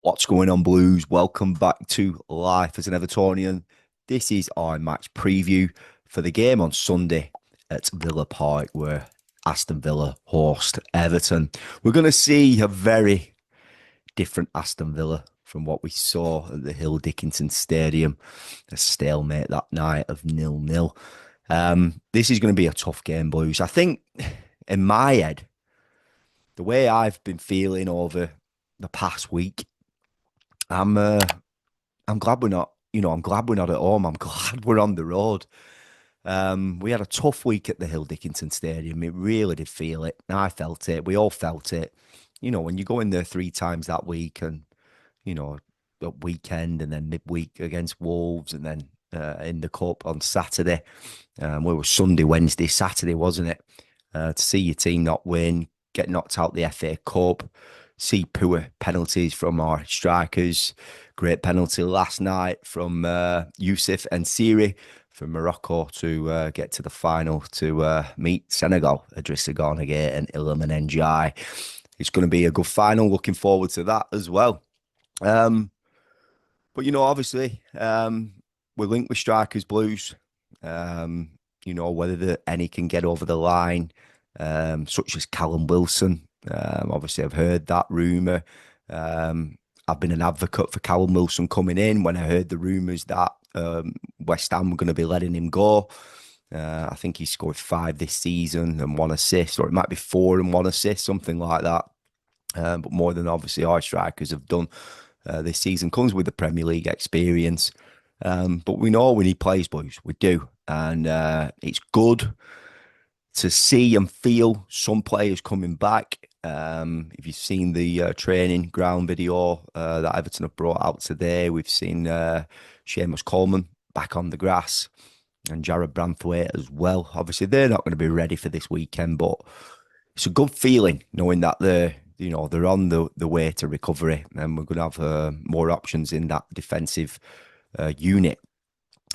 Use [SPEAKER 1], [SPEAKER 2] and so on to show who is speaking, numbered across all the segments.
[SPEAKER 1] What's going on, Blues? Welcome back to Life as an Evertonian. This is our match preview for the game on Sunday at Villa Park, where Aston Villa host Everton. We're going to see a very different Aston Villa from what we saw at the Hill Dickinson Stadium, a stalemate that night of 0-0. This is going to be a tough game, Blues. I think in my head, the way I've been feeling over the past week, I'm uh, I'm glad we're not, I'm glad we're not at home. I'm glad we're on the road. We had a tough week at the Hill Dickinson Stadium. It really did feel it. I felt it. We all felt it. When you go in there three times that week and, a weekend and then midweek against Wolves and then in the Cup on Saturday, we were Sunday, Wednesday, Saturday, wasn't it? To see your team not win, get knocked out the FA Cup, see poor penalties from our strikers. Great penalty last night from Youssef and Siri from Morocco to get to the final to meet Senegal, Idrissa Gana Gueye and Iliman Ndiaye. It's going to be a good final. Looking forward to that as well. Um, but obviously, we're linked with strikers, Blues. Um, whether any can get over the line, such as Callum Wilson. Obviously, I've heard that rumour. I've been an advocate for Callum Wilson coming in when I heard the rumours that West Ham were going to be letting him go. I think he scored 5 this season and 1 assist, or it might be 4 and 1 assist, something like that. But more than obviously our strikers have done this season. Comes with the Premier League experience. But we know when he plays, boys, we do. And it's good to see and feel some players coming back. If you've seen the training ground video that Everton have brought out today, we've seen Seamus Coleman back on the grass and Jarrad Branthwaite as well. Obviously, they're not going to be ready for this weekend, but it's a good feeling knowing that they're on the way to recovery, and we're going to have more options in that defensive unit,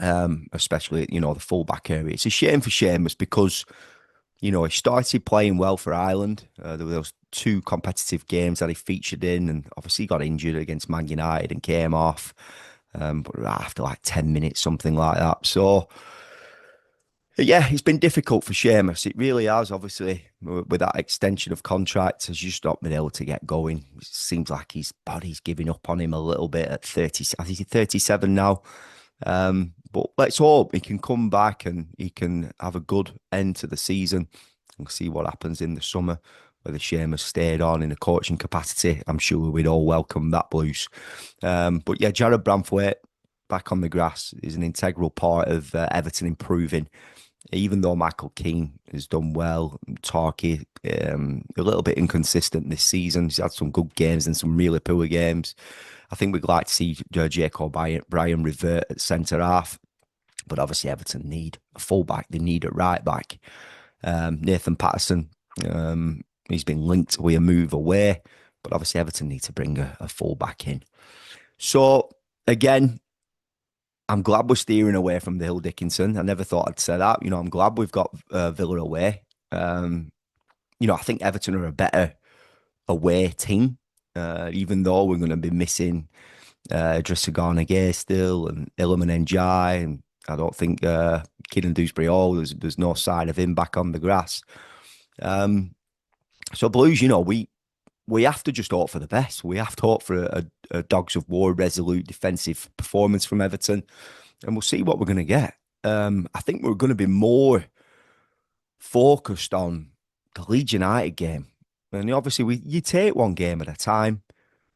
[SPEAKER 1] especially the fullback area. It's a shame for Seamus because he started playing well for Ireland. There were those 2 competitive games that he featured in, and obviously he got injured against Man United and came off. But after like 10 minutes, something like that. So, yeah, it's been difficult for Seamus. It really has, obviously, with that extension of contract, has just not been able to get going. It seems like his body's giving up on him a little bit at 30. I think he's 37 now. But let's hope he can come back and he can have a good end to the season and see what happens in the summer. Whether Seamus stayed on in a coaching capacity, I'm sure we'd all welcome that, Blues. But yeah, Jarrad Branthwaite back on the grass is an integral part of Everton improving. Even though Michael Keane has done well, Tarky a little bit inconsistent this season. He's had some good games and some really poor games. I think we'd like to see Jacob Bryan revert at centre half, but obviously Everton need a fullback. They need a right back. Nathan Patterson, he's been linked with a move away, but obviously Everton need to bring a fullback in. So again, I'm glad we're steering away from the Hill Dickinson. I never thought I'd say that. I'm glad we've got Villa away. I think Everton are a better away team, even though we're going to be missing Idrissa Gana Gueye still and Iliman Ndiaye. And I don't think Keenan Dewsbury Hall, there's no sign of him back on the grass. So Blues, we have to just hope for the best. We have to hope for a dogs of war, resolute defensive performance from Everton, and we'll see what we're going to get. I think we're going to be more focused on the Leeds United game, and obviously you take one game at a time.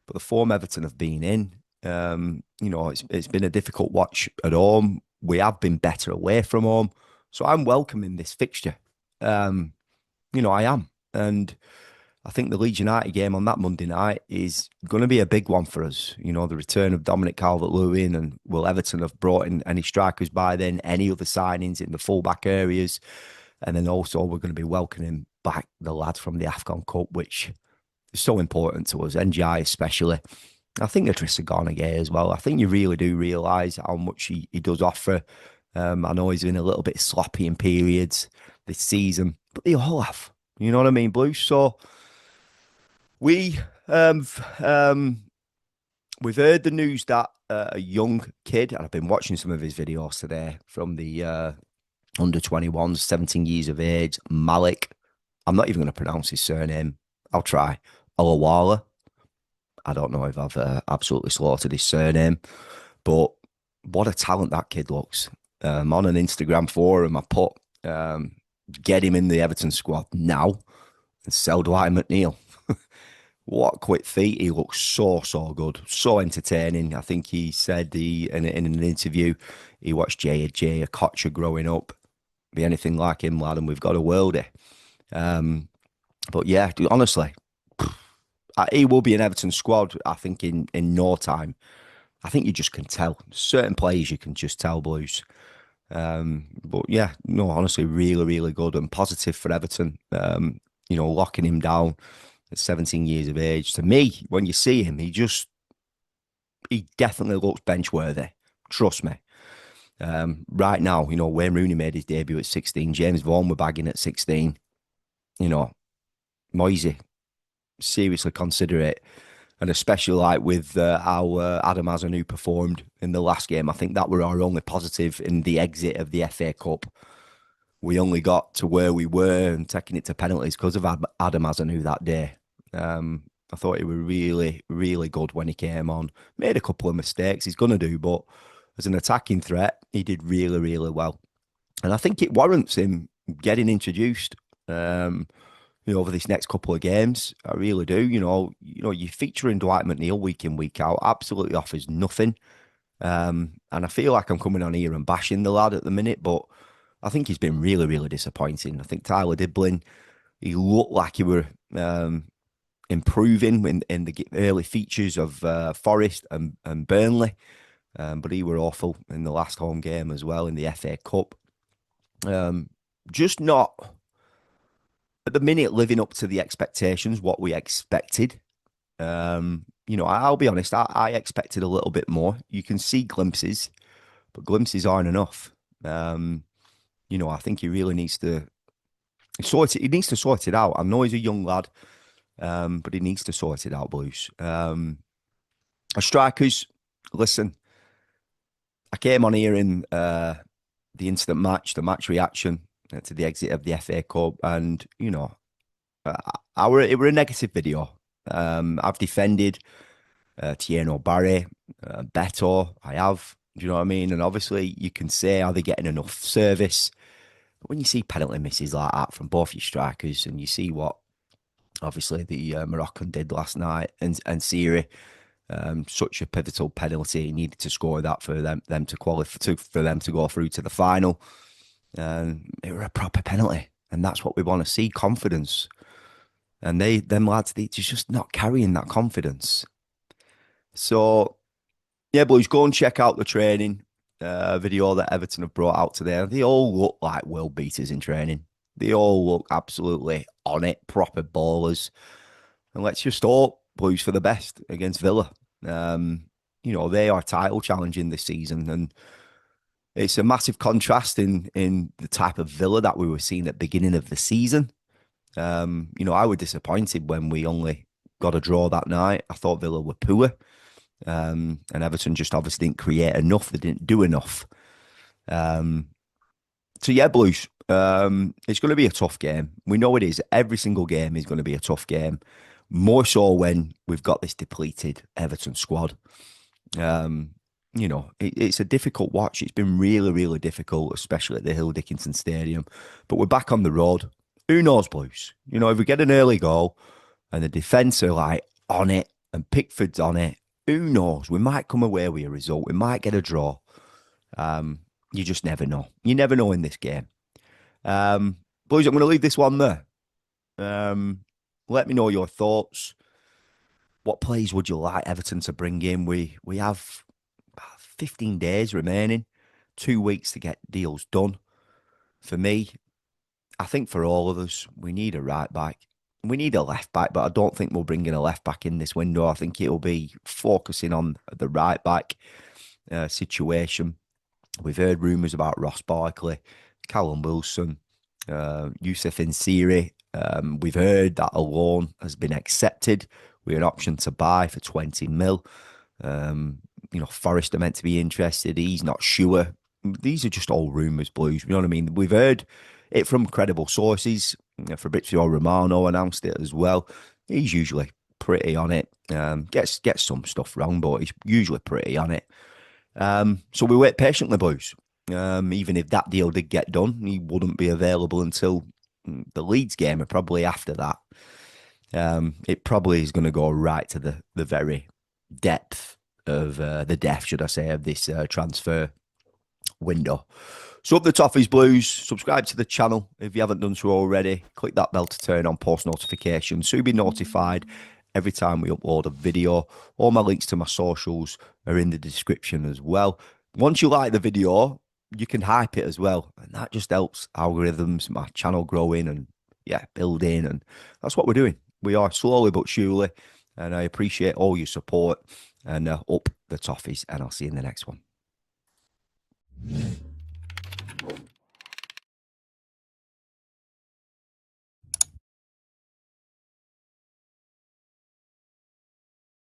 [SPEAKER 1] But the form Everton have been in, it's been a difficult watch at home. We have been better away from home, so I'm welcoming this fixture. I am, and I think the Leeds United game on that Monday night is going to be a big one for us. The return of Dominic Calvert-Lewin, and will Everton have brought in any strikers by then, any other signings in the fullback areas? And then also we're going to be welcoming back the lads from the AFCON Cup, which is so important to us, NGI especially. I think Idrissa Gana Gueye as well. I think you really do realise how much he does offer. I know he's been a little bit sloppy in periods this season, but they all have. You know what I mean, Blue? So we we've heard the news that a young kid, and I've been watching some of his videos today from the under 21s, 17 years of age, Malik. I'm not even going to pronounce his surname. I'll try. Olayiwola. I don't know if I've absolutely slaughtered his surname, but what a talent that kid looks. On an Instagram forum, I put, get him in the Everton squad now and sell Dwight McNeil. What a quick feat. He looks so good, so entertaining. I think he said in an interview he watched Jay Okocha growing up. Be anything like him, lad, and we've got a worldie. But yeah, honestly, he will be an Everton squad, I think, in no time. I think you just can tell. Certain players you can just tell, Blues. But yeah, no, honestly, really good and positive for Everton. Locking him down at 17 years of age. To me, when you see him, he definitely looks bench worthy. Trust me. Right now, Wayne Rooney made his debut at 16. James Vaughan were bagging at 16. Moisey, seriously consider it. And especially like with how Adam Hazanu performed in the last game. I think that were our only positive in the exit of the FA Cup. We only got to where we were and taking it to penalties because of Adam Hazanu that day. I thought he was really good when he came on. Made a couple of mistakes, he's going to do, but as an attacking threat, he did really well. And I think it warrants him getting introduced over this next couple of games. I really do. You featuring Dwight McNeil week in, week out absolutely offers nothing. And I feel like I'm coming on here and bashing the lad at the minute, but I think he's been really disappointing. I think Tyler Diblin, he looked like he were improving in the early features of Forest and Burnley, but he were awful in the last home game as well in the FA Cup. Just not at the minute living up to the expectations, what we expected. I'll be honest, I expected a little bit more. You can see glimpses, but glimpses aren't enough. I think he really needs to sort it. He needs to sort it out. I know he's a young lad, but he needs to sort it out, Blues. Our strikers, listen, I came on here in the instant match, the match reaction to the exit of the FA Cup, and it were a negative video. I've defended Tieno Barry, Beto. I have. Do you know what I mean? And obviously, you can say, are they getting enough service? But when you see penalty misses like that from both your strikers, and you see what obviously the Moroccan did last night, and Siri, such a pivotal penalty, he needed to score that for them to qualify, for them to go through to the final. It were a proper penalty, and that's what we want to see, confidence. And them lads, they're just not carrying that confidence. So, yeah, boys, go and check out the training video that Everton have brought out today. They all look like world beaters in training. They all look absolutely on it, proper ballers. And let's just hope Blues for the best against Villa. They are title challenging this season, and it's a massive contrast in the type of Villa that we were seeing at the beginning of the season. I was disappointed when we only got a draw that night. I thought Villa were poor. And Everton just obviously didn't create enough. They didn't do enough. So yeah, Blues, it's going to be a tough game. We know it is. Every single game is going to be a tough game. More so when we've got this depleted Everton squad. It's a difficult watch. It's been really difficult, especially at the Hill Dickinson Stadium. But we're back on the road. Who knows, Blues? If we get an early goal and the defence are like on it and Pickford's on it, who knows? We might come away with a result. We might get a draw. You just never know. You never know in this game. Blues, I'm going to leave this one there. Let me know your thoughts. What plays would you like Everton to bring in? We have 15 days remaining, 2 weeks to get deals done. For me, I think for all of us, we need a right back. We need a left back, but I don't think we'll bring in a left back in this window. I think it'll be focusing on the right back situation. We've heard rumours about Ross Barkley, Callum Wilson, Youssef Nsiri. We've heard that a loan has been accepted with an option to buy for 20 mil. Um, Forest are meant to be interested. He's not sure. These are just all rumours, Blues. You know what I mean? We've heard it from credible sources. Fabrizio Romano announced it as well. He's usually pretty on it. Gets some stuff wrong, but he's usually pretty on it. So we wait patiently, Blues. Even if that deal did get done, he wouldn't be available until the Leeds game, or probably after that. It probably is going to go right to the very depth of the depth, should I say, of this transfer window. So up the Toffees Blues, subscribe to the channel if you haven't done so already. Click that bell to turn on post notifications so you'll be notified every time we upload a video. All my links to my socials are in the description as well. Once you like the video, you can hype it as well. And that just helps algorithms, my channel growing and building. And that's what we're doing. We are slowly but surely. And I appreciate all your support. And up the Toffees. And I'll see you in the next one.